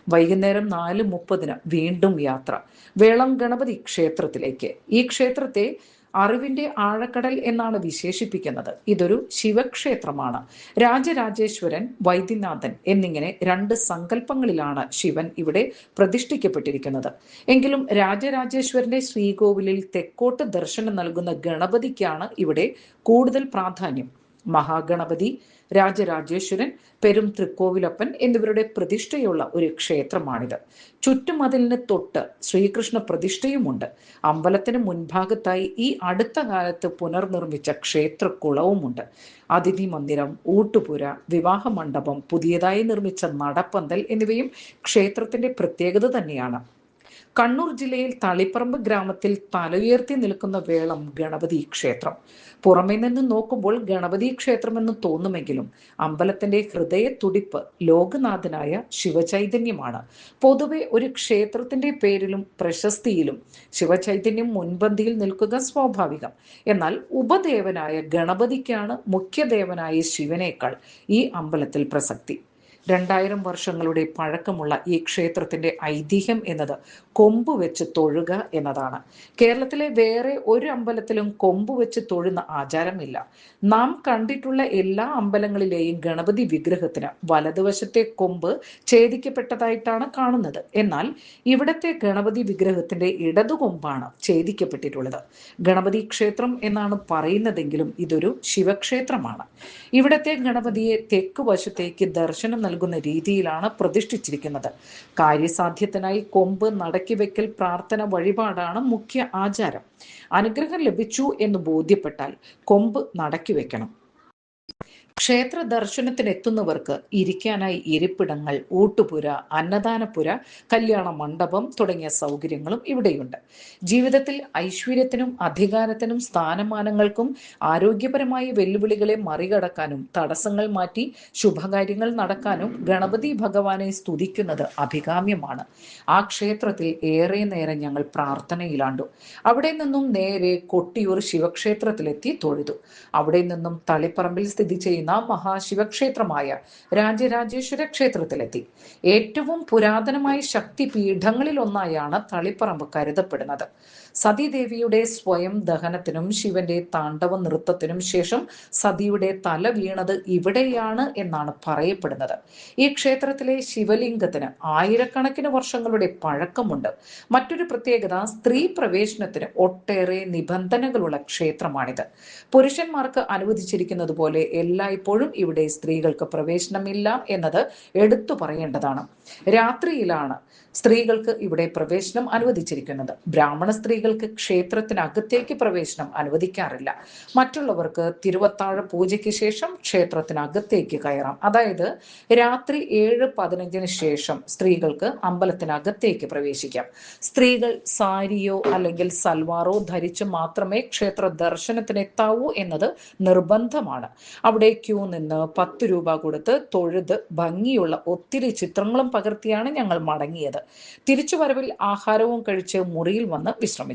വൈകുന്നേരം 4:30 വീണ്ടും യാത്ര വേളം ഗണപതി ക്ഷേത്രത്തിലേക്ക്. ഈ ക്ഷേത്രത്തെ അറിവിന്റെ ആഴക്കടൽ എന്നാണ് വിശേഷിപ്പിക്കുന്നത്. ഇതൊരു ശിവക്ഷേത്രമാണ്. രാജരാജേശ്വരൻ, വൈദ്യനാഥൻ എന്നിങ്ങനെ രണ്ട് സങ്കല്പങ്ങളിലാണ് ശിവൻ ഇവിടെ പ്രതിഷ്ഠിക്കപ്പെട്ടിരിക്കുന്നത്. എങ്കിലും രാജരാജേശ്വരന്റെ ശ്രീകോവിലിൽ തെക്കോട്ട് ദർശനം നൽകുന്ന ഗണപതിക്കാണ് ഇവിടെ കൂടുതൽ പ്രാധാന്യം. മഹാഗണപതി, രാജരാജേശ്വരൻ, പെരും തൃക്കോവിലപ്പൻ എന്നിവരുടെ പ്രതിഷ്ഠയുള്ള ഒരു ക്ഷേത്രമാണിത്. ചുറ്റുമതിലിന് തൊട്ട് ശ്രീകൃഷ്ണ പ്രതിഷ്ഠയുമുണ്ട്. അമ്പലത്തിന് മുൻഭാഗത്തായി ഈ അടുത്ത കാലത്ത് പുനർനിർമ്മിച്ച ക്ഷേത്രക്കുളവുമുണ്ട്. അതിഥി മന്ദിരം, ഊട്ടുപുര, വിവാഹ മണ്ഡപം, പുതിയതായി നിർമ്മിച്ച നടപ്പന്തൽ എന്നിവയും ക്ഷേത്രത്തിന്റെ പ്രത്യേകത തന്നെയാണ്. കണ്ണൂർ ജില്ലയിൽ തളിപ്പറമ്പ് ഗ്രാമത്തിൽ തലയുയർത്തി നിൽക്കുന്ന വേളം ഗണപതി ക്ഷേത്രം. പുറമേ നിന്ന് നോക്കുമ്പോൾ ഗണപതി ക്ഷേത്രമെന്ന് തോന്നുമെങ്കിലും അമ്പലത്തിന്റെ ഹൃദയ തുടിപ്പ് ലോകനാഥനായ ശിവചൈതന്യമാണ്. പൊതുവെ ഒരു ക്ഷേത്രത്തിന്റെ പേരിലും പ്രശസ്തിയിലും ശിവചൈതന്യം മുൻപന്തിയിൽ നിൽക്കുക സ്വാഭാവികം. എന്നാൽ ഉപദേവനായ ഗണപതിക്കാണ് മുഖ്യദേവനായ ശിവനേക്കാൾ ഈ അമ്പലത്തിൽ പ്രസക്തി. 2000 വർഷങ്ങളുടെ പഴക്കമുള്ള ഈ ക്ഷേത്രത്തിന്റെ ഐതിഹ്യം എന്നത് കൊമ്പ് വെച്ച് തൊഴുക എന്നതാണ്. കേരളത്തിലെ വേറെ ഒരു അമ്പലത്തിലും കൊമ്പ് വെച്ച് തൊഴുന്ന ആചാരമില്ല. നാം കണ്ടിട്ടുള്ള എല്ലാ അമ്പലങ്ങളിലെയും ഗണപതി വിഗ്രഹത്തിന് വലതുവശത്തെ കൊമ്പ് ഛേദിക്കപ്പെട്ടതായിട്ടാണ് കാണുന്നത്. എന്നാൽ ഇവിടത്തെ ഗണപതി വിഗ്രഹത്തിന്റെ ഇടതുകൊമ്പാണ് ഛേദിക്കപ്പെട്ടിട്ടുള്ളത്. ഗണപതി ക്ഷേത്രം എന്നാണ് പറയുന്നതെങ്കിലും ഇതൊരു ശിവക്ഷേത്രമാണ്. ഇവിടത്തെ ഗണപതിയെ തെക്ക് വശത്തേക്ക് ദർശനം നൽകുന്ന രീതിയിലാണ് പ്രതിഷ്ഠിച്ചിരിക്കുന്നത്. കാര്യസാധ്യത്തിനായി കൊമ്പ് നടക്കി വെക്കൽ പ്രാർത്ഥന വഴിപാടാണ് മുഖ്യ ആചാരം. അനുഗ്രഹം ലഭിച്ചു എന്ന് ബോധ്യപ്പെട്ടാൽ കൊമ്പ് നടക്കി വെക്കണം. ക്ഷേത്ര ദർശനത്തിനെത്തുന്നവർക്ക് ഇരിക്കാനായി ഇരിപ്പിടങ്ങൾ, ഊട്ടുപുര, അന്നദാനപുര, കല്യാണ മണ്ഡപം തുടങ്ങിയ സൗകര്യങ്ങളും ഇവിടെയുണ്ട്. ജീവിതത്തിൽ ഐശ്വര്യത്തിനും അധികാരത്തിനും സ്ഥാനമാനങ്ങൾക്കും ആരോഗ്യപരമായ വെല്ലുവിളികളെ മറികടക്കാനും തടസ്സങ്ങൾ മാറ്റി ശുഭകാര്യങ്ങൾ നടക്കാനും ഗണപതി ഭഗവാനെ സ്തുതിക്കുന്നത് അഭികാമ്യമാണ്. ആ ക്ഷേത്രത്തിൽ ഏറെ നേരം ഞങ്ങൾ പ്രാർത്ഥനയിലാണ്ടു. അവിടെ നിന്നും നേരെ കൊട്ടിയൂർ ശിവക്ഷേത്രത്തിലെത്തി തൊഴുതു. അവിടെ നിന്നും തളിപ്പറമ്പിൽ സ്ഥിതി ചെയ്യുന്ന മഹാശിവക്ഷേത്രമായ രാജരാജേശ്വര ക്ഷേത്രത്തിലെത്തി. ഏറ്റവും പുരാതനമായ ശക്തി പീഠങ്ങളിൽ ഒന്നായാണ് തളിപ്പറമ്പ് കരുതപ്പെടുന്നത്. സതീദേവിയുടെ സ്വയം ദഹനത്തിനും ശിവന്റെ താണ്ഡവ നൃത്തത്തിനും ശേഷം സതിയുടെ തല വീണത് ഇവിടെയാണ് എന്നാണ് പറയപ്പെടുന്നത്. ഈ ക്ഷേത്രത്തിലെ ശിവലിംഗത്തിന് ആയിരക്കണക്കിന് വർഷങ്ങളുടെ പഴക്കമുണ്ട്. മറ്റൊരു പ്രത്യേകത, സ്ത്രീ പ്രവേശനത്തിന് ഒട്ടേറെ നിബന്ധനകളുള്ള ക്ഷേത്രമാണിത്. പുരുഷന്മാർക്ക് അനുവദിച്ചിരിക്കുന്നത് പോലെ എല്ലായ്പ്പോഴും ഇവിടെ സ്ത്രീകൾക്ക് പ്രവേശനമില്ല എന്നത് എടുത്തു പറയേണ്ടതാണ്. രാത്രിയിലാണ് സ്ത്രീകൾക്ക് ഇവിടെ പ്രവേശനം അനുവദിച്ചിരിക്കുന്നത്. ബ്രാഹ്മണ സ്ത്രീകൾക്ക് ക്ഷേത്രത്തിനകത്തേക്ക് പ്രവേശനം അനുവദിക്കാറില്ല. മറ്റുള്ളവർക്ക് തിരുവത്താഴ പൂജയ്ക്ക് ശേഷം ക്ഷേത്രത്തിനകത്തേക്ക് കയറാം. അതായത് രാത്രി 7:15 ശേഷം സ്ത്രീകൾക്ക് അമ്പലത്തിനകത്തേക്ക് പ്രവേശിക്കാം. സ്ത്രീകൾ സാരിയോ അല്ലെങ്കിൽ സൽവാറോ ധരിച്ച് മാത്രമേ ക്ഷേത്ര ദർശനത്തിനെത്താവൂ എന്നത് നിർബന്ധമാണ്. അവിടെ ക്യൂ നിന്ന് 10 രൂപ കൊടുത്ത് തൊഴുത് ഭംഗിയുള്ള ഒത്തിരി ചിത്രങ്ങളും പകർത്തിയാണ് ഞങ്ങൾ മടങ്ങിയത്. തിരിച്ചുവരവിൽ ആഹാരവും കഴിച്ച് മുറിയിൽ വന്ന് വിശ്രമിച്ചു.